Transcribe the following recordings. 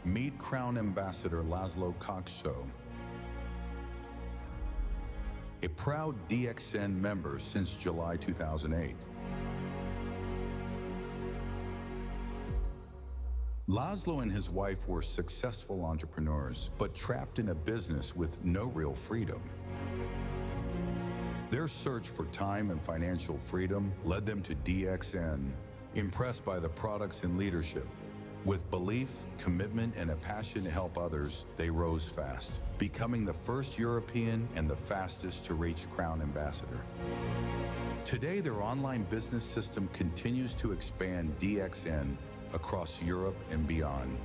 Meet Crown Ambassador Laszlo Kocso, a proud DXN member since July 2008. Laszlo and his wife were successful entrepreneurs, but trapped in a business with no real freedom. Their search for time and financial freedom led them to DXN, impressed by the products and leadership. With belief, commitment, and a passion to help others, they rose fast, becoming the first European and the fastest to reach Crown Ambassador. Today, their online business system continues to expand DXN across Europe and beyond.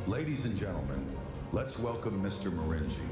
Ladies and gentlemen, let's welcome Mr. Maringi.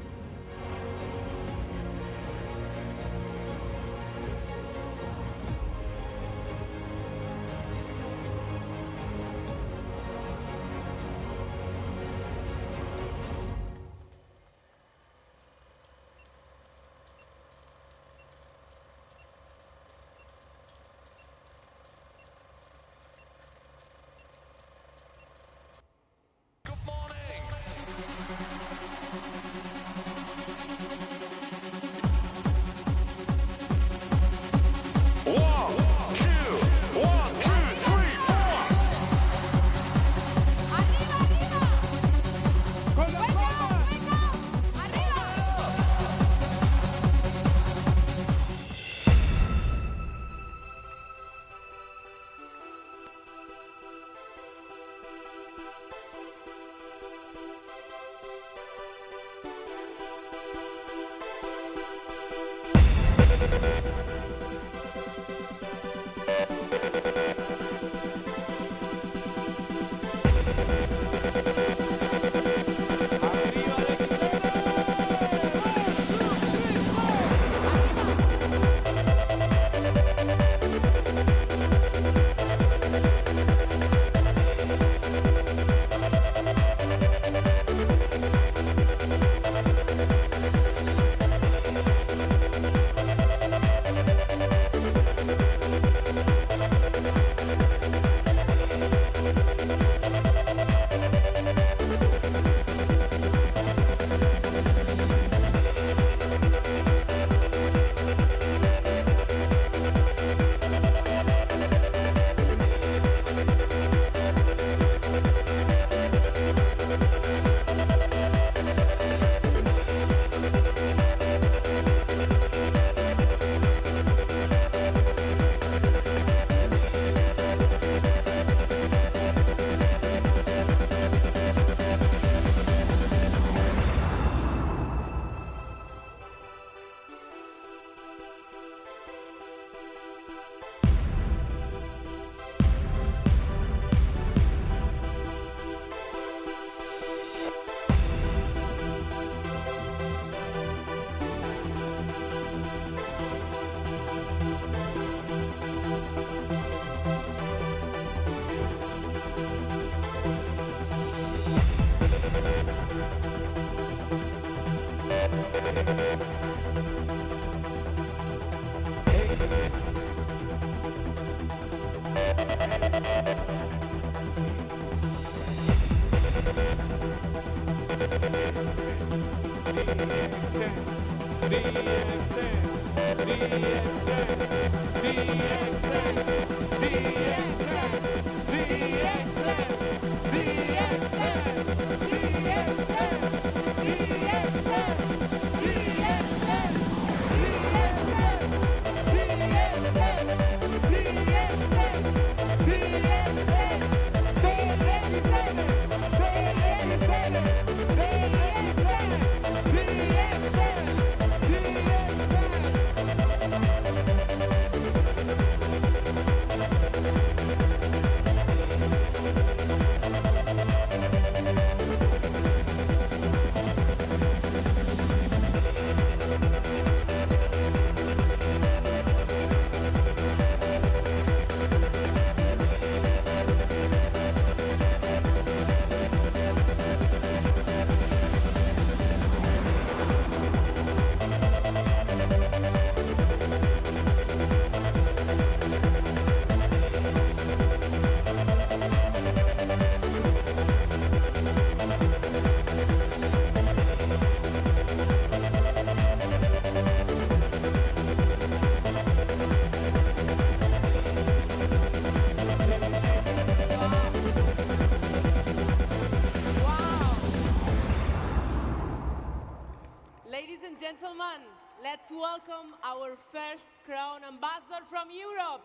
gentlemen, let's welcome our first Crown Ambassador from Europe,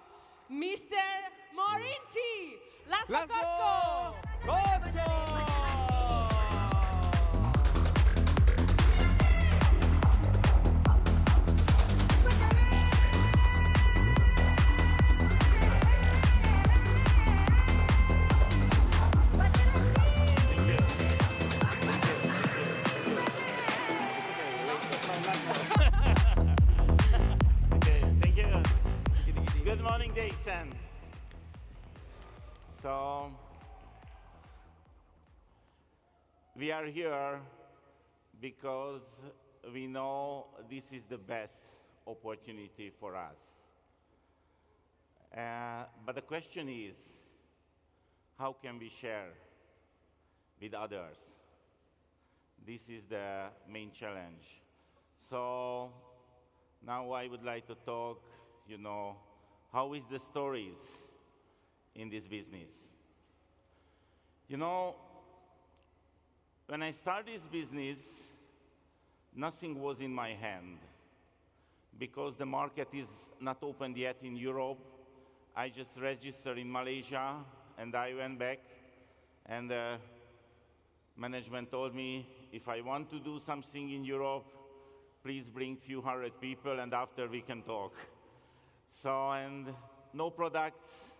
Mr. Morinci, Laszlo Kocso. Kocso! Thank you. Good morning, DXN. So, we are here because we know this is the best opportunity for us. But the question is, how can we share with others? This is the main challenge. So now I would like to talk, how is the stories in this business? When I started this business, nothing was in my hand. Because the market is not opened yet in Europe, I just registered in Malaysia, and I went back, and the management told me, if I want to do something in Europe, please bring few hundred people, and after we can talk. So, and no products,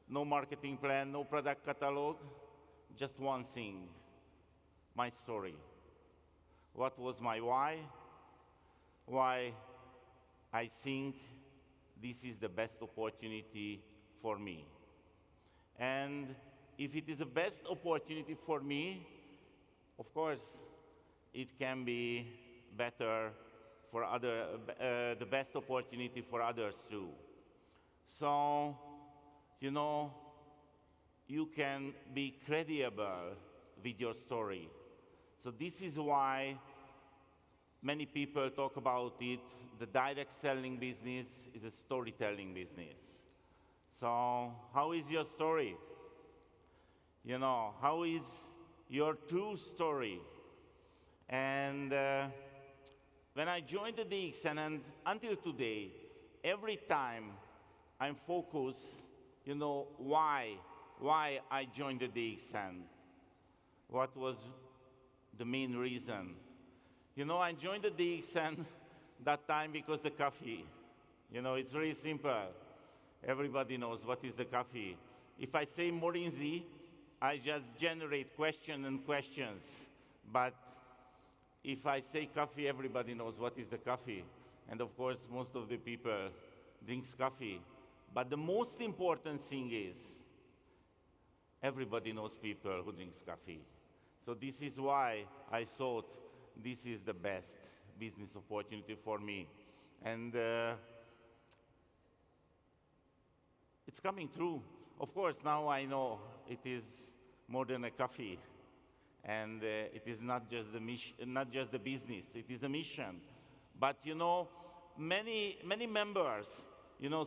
no marketing plan, no product catalog, just one thing, my story. What was my why? Why I think this is the best opportunity for me. And if it is the best opportunity for me, of course, it can be better for the best opportunity for others too. So, you can be credible with your story. So this is why many people talk about it. The direct selling business is a storytelling business. So how is your story? How is your true story? And when I joined the DXN, and until today, every time I'm focused, why I joined the DXN. What was the main reason? I joined the DXN that time because the coffee. It's really simple. Everybody knows what is the coffee. If I say Morinci, I just generate questions and questions. But if I say coffee, everybody knows what is the coffee. And of course, most of the people drinks coffee. But the most important thing is, everybody knows people who drinks coffee. So this is why I thought this is the best business opportunity for me. And it's coming true. Of course, now I know it is more than a coffee. And it is not just the business, it is a mission. But many members,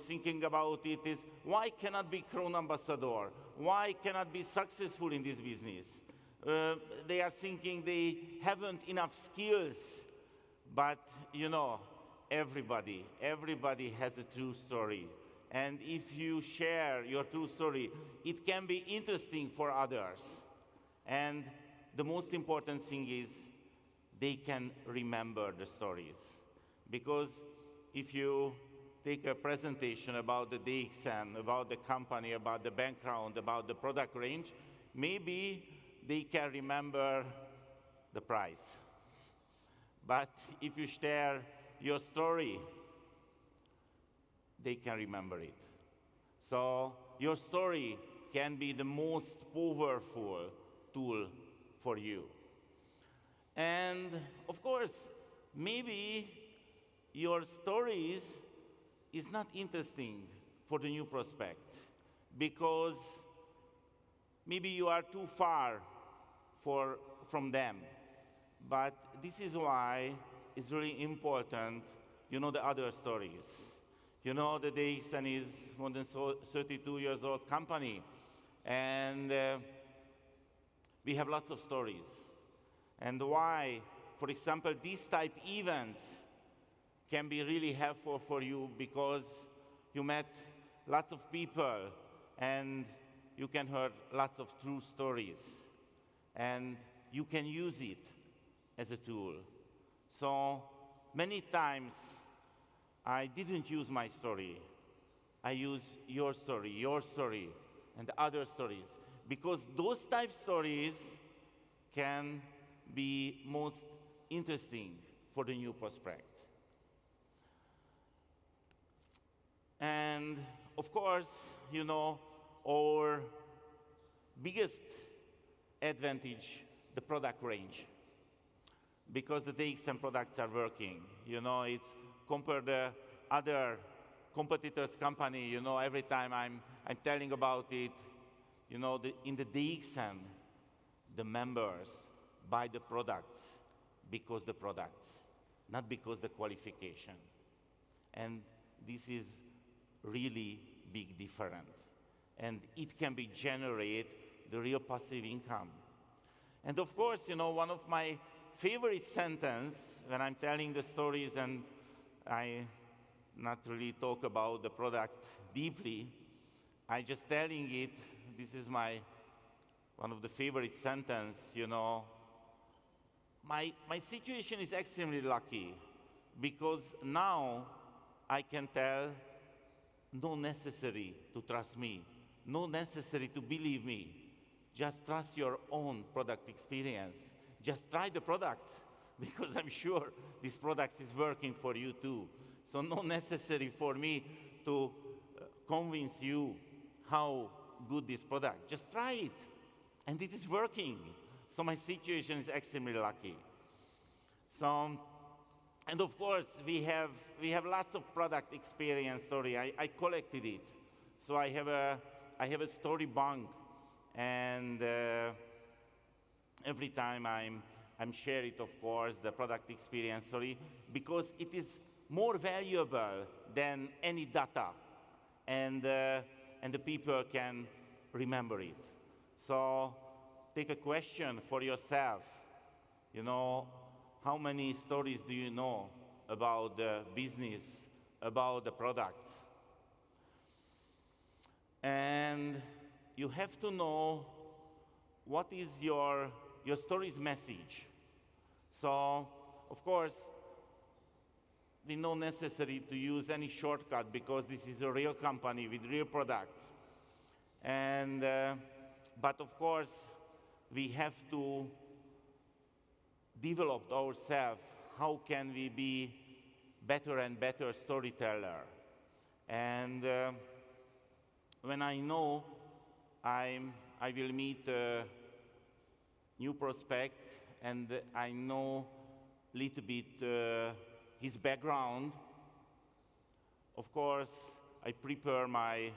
thinking about it is, why cannot be Crown Ambassador? Why cannot be successful in this business? They are thinking they haven't enough skills. But everybody has a true story. And if you share your true story, it can be interesting for others. And the most important thing is they can remember the stories. Because if you take a presentation about the DXN, about the company, about the background, about the product range, maybe they can remember the price. But if you share your story, they can remember it. So your story can be the most powerful tool for you. And of course, maybe your stories is not interesting for the new prospect because maybe you are too far from them. But this is why it's really important, the other stories. The DXN is more than 32 years old company, and we have lots of stories. And why for example, these type events can be really helpful for you because you met lots of people and you can hear lots of true stories. And you can use it as a tool. So many times I didn't use my story. I use your story, and other stories. Because those type stories can be most interesting for the new prospect. And of course, you know, our biggest advantage, the product range. Because the DXN products are working. You know, it's compared to other competitors' company, you know, every time I'm telling about it, you know, in the DXN, the members buy the products because the products, not because the qualification. And this is really big difference. And it can be generate the real passive income. And of course, you know, one of my favorite sentence when I'm telling the stories and I not really talk about the product deeply, I just telling it, this is my one of the favorite sentence, you know. My situation is extremely lucky because now I can tell no necessary to trust me, no necessary to believe me. Just trust your own product experience. Just try the products because I'm sure this product is working for you too. So not necessary for me to convince you how good this product. Just try it, and it is working. So my situation is extremely lucky. So, and of course we have lots of product experience story. I collected it, so I have a story bank, and every time I'm sharing it, of course, the product experience story, because it is more valuable than any data, and the people can remember it. So take a question for yourself. You know, how many stories do you know about the business, about the products? And you have to know what is your story's message. So, of course, we not necessary to use any shortcut because this is a real company with real products. And, but of course, we have to develop ourselves. How can we be better and better storyteller? And when I know I will meet a new prospect and I know a little bit his background, of course, I prepare my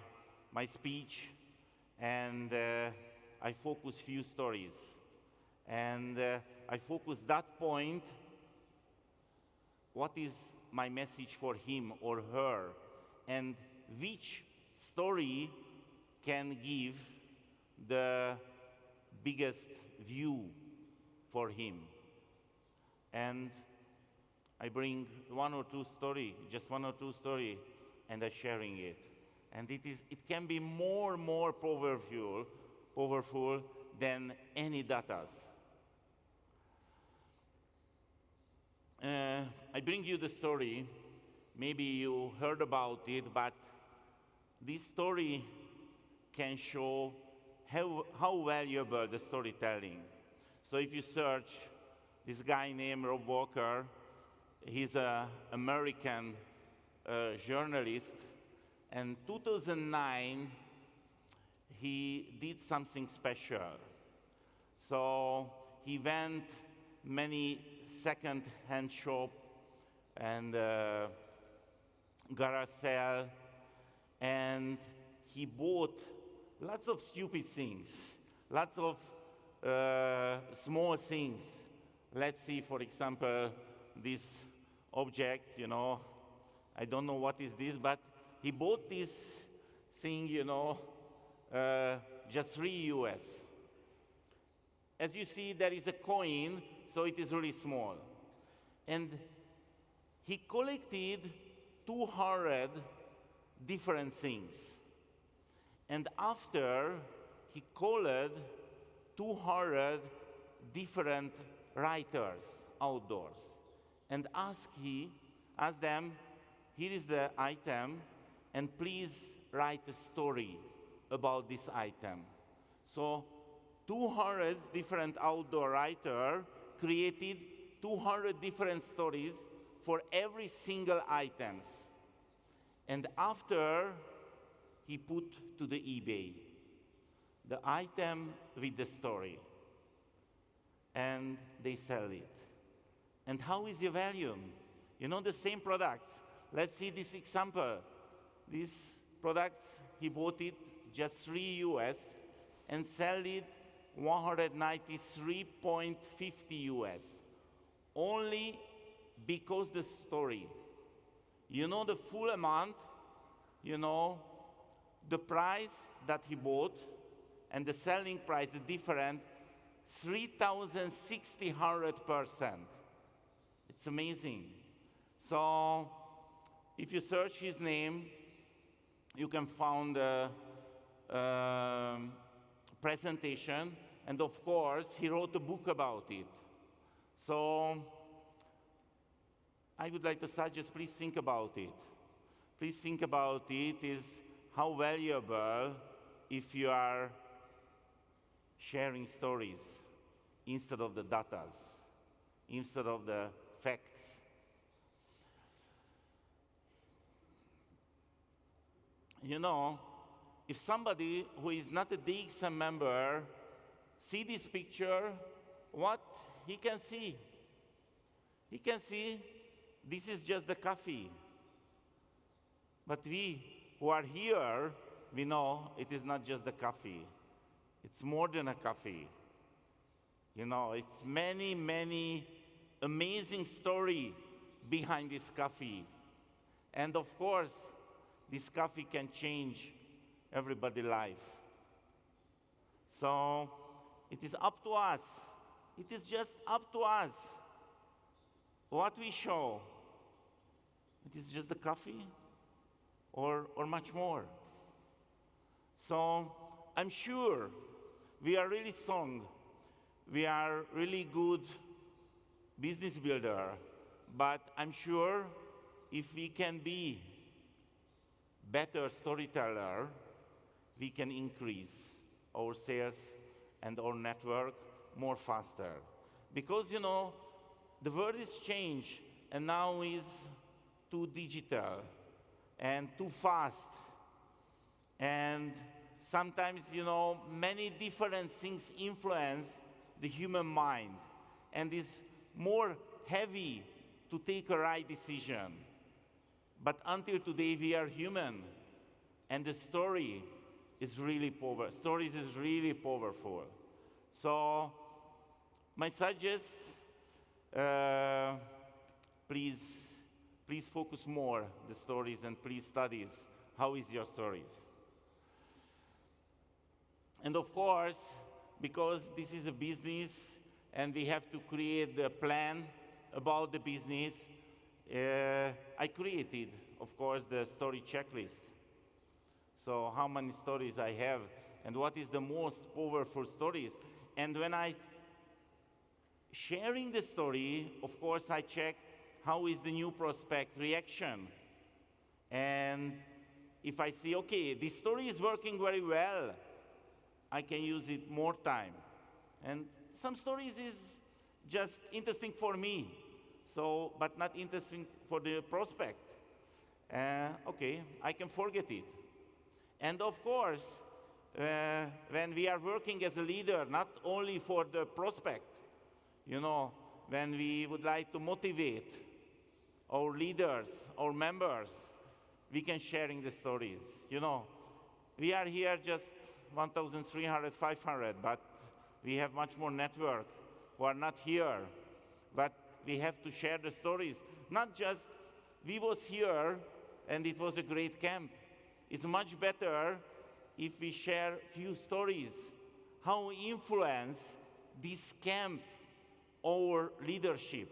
speech and I focus few stories. And I focus that point, what is my message for him or her, and which story can give the biggest view for him. And I bring one or two story, and I'm sharing it. And it can be more powerful than any data. I bring you the story. Maybe you heard about it, but this story can show how valuable the storytelling. So if you search this guy named Rob Walker, he's an American journalist, and 2009 he did something special. So he went many second-hand shop and garage sale, and he bought lots of stupid things, lots of small things. Let's see, for example, this object, you know, I don't know what is this, but he bought this thing, you know, just $3 US. As you see, there is a coin, so it is really small. And he collected 200 different things. And after, he called 200 different writers outdoors and asked them, here is the item, and please write a story about this item. So 200 different outdoor writers created 200 different stories for every single items. And after, he put to the eBay the item with the story, and they sell it. And how is the value? You know, the same products. Let's see this example. These products, he bought it just $3 and sell it $193.50 only because the story. You know the full amount, you know, the price that he bought and the selling price, the different, 3,600%. It's amazing. So if you search his name, you can find a presentation, and of course, he wrote a book about it. So I would like to suggest, please think about it. Please think about it, is how valuable if you are sharing stories instead of the datas, instead of the facts. You know, if somebody who is not a DXN member see this picture, what he can see? He can see this is just the coffee. But we who are here, we know it is not just the coffee. It's more than a coffee. You know, it's many, many amazing stories behind this coffee. And of course, this coffee can change everybody's life. So it is up to us. It is just up to us what we show. It is just the coffee or much more. So I'm sure we are really strong. We are really good business builder, but I'm sure if we can be better storyteller, we can increase our sales and our network more faster. Because, you know, the world is changed and now is too digital and too fast. And sometimes, you know, many different things influence the human mind and is more heavy to take a right decision. But until today, we are human, and the story is really powerful. Stories is really powerful. So, my suggest, please focus more the stories and please studies how is your stories. And of course, because this is a business and we have to create a plan about the business, I created, of course, the story checklist. So how many stories I have and what is the most powerful stories. And when I sharing the story, of course, I check how is the new prospect reaction. And if I see, okay, this story is working very well, I can use it more time. And some stories is just interesting for me, so, but not interesting for the prospect. Okay, I can forget it. And of course, when we are working as a leader, not only for the prospect, you know, when we would like to motivate our leaders, our members, we can sharing the stories. You know, we are here just 1,300, 500, but we have much more network who are not here. But we have to share the stories. Not just we was here and it was a great camp. It's much better if we share few stories, how we influence this camp our leadership,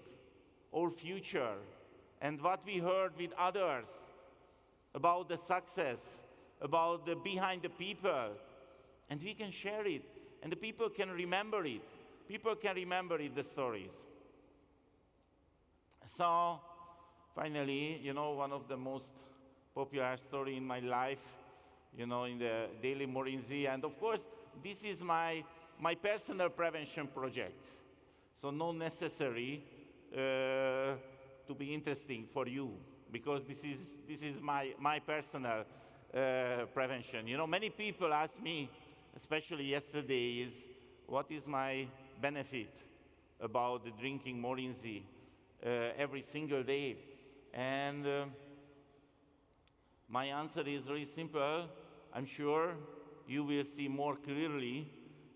our future, and what we heard with others about the success, about the behind the people, and we can share it, and the people can remember it. People can remember it, the stories. So, finally, one of the most popular story in my life, in the Daily Morinzi, and of course, this is my personal prevention project. So, not necessary to be interesting for you, because this is my personal prevention. Many people ask me, especially yesterday, what is my benefit about the drinking Morinzi every single day? And my answer is very simple. I'm sure you will see more clearly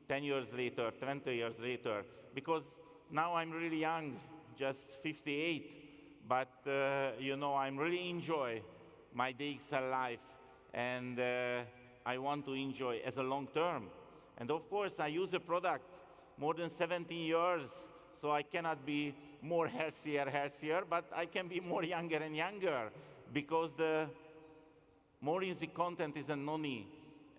10 years later, 20 years later, because now I'm really young, just 58, but I'm really enjoy my DXL life, and I want to enjoy as a long term. And of course, I use a product more than 17 years, so I cannot be more healthier, but I can be more younger and younger, because the Morinzi content is a noni,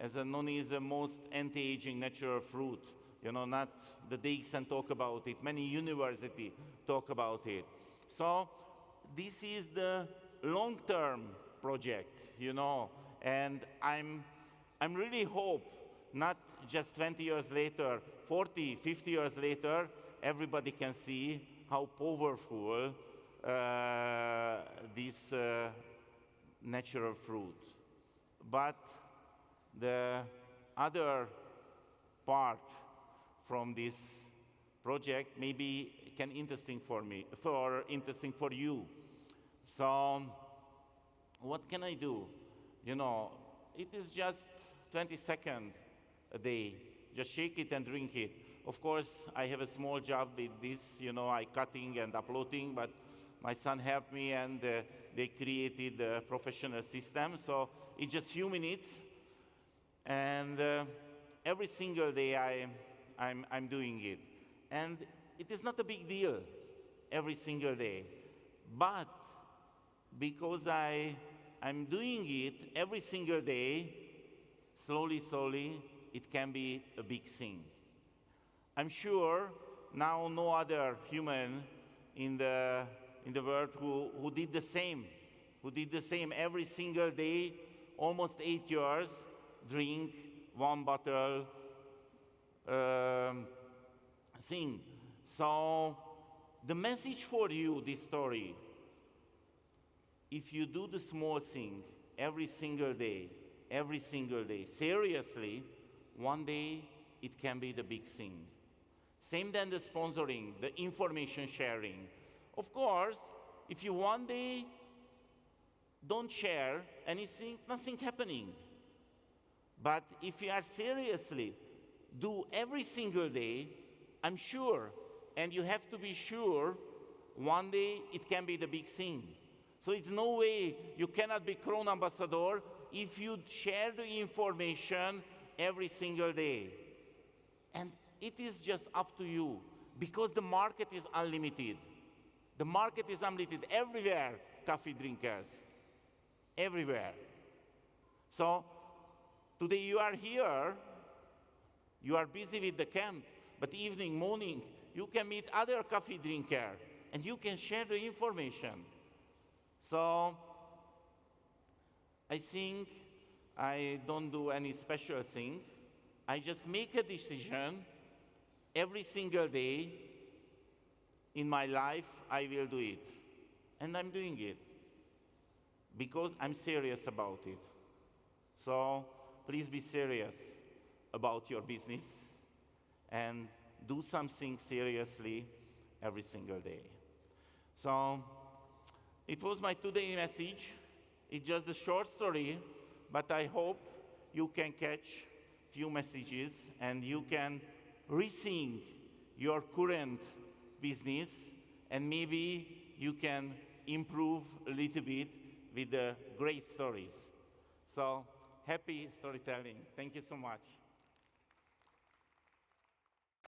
as a noni is the most anti-aging natural fruit. Not the DXN talk about it, many universities talk about it. So this is the long-term project, and I'm really hope not just 20 years later, 40, 50 years later, everybody can see how powerful this natural fruit. But the other part from this project maybe can interesting interesting for you. So what can I do? It is just 20 seconds a day. Just shake it and drink it. Of course, I have a small job with this, I cutting and uploading, but my son helped me, and they created a professional system. So it's just few minutes, and every single day I'm doing it. And it is not a big deal every single day, but because I'm doing it every single day, slowly, it can be a big thing. I'm sure now no other human in the world who did the same every single day, almost 8 years, drink 1 bottle thing. So the message for you, this story, if you do the small thing every single day, seriously, one day it can be the big thing. Same than the sponsoring, the information sharing. Of course, if you one day don't share anything, nothing happening. But if you are seriously do every single day, I'm sure, and you have to be sure, one day it can be the big thing. So it's no way you cannot be Crown Ambassador if you share the information every single day. And it is just up to you, because the market is unlimited. The market is unlimited everywhere, coffee drinkers, everywhere. So today you are here, you are busy with the camp, but evening, morning, you can meet other coffee drinkers, and you can share the information. So I think I don't do any special thing. I just make a decision every single day in my life. I will do it. And I'm doing it because I'm serious about it. So please be serious about your business and do something seriously every single day. So it was my today message. It's just a short story, but I hope you can catch few messages and you can rethink your current business, and maybe you can improve a little bit with the great stories. So happy storytelling. Thank you so much.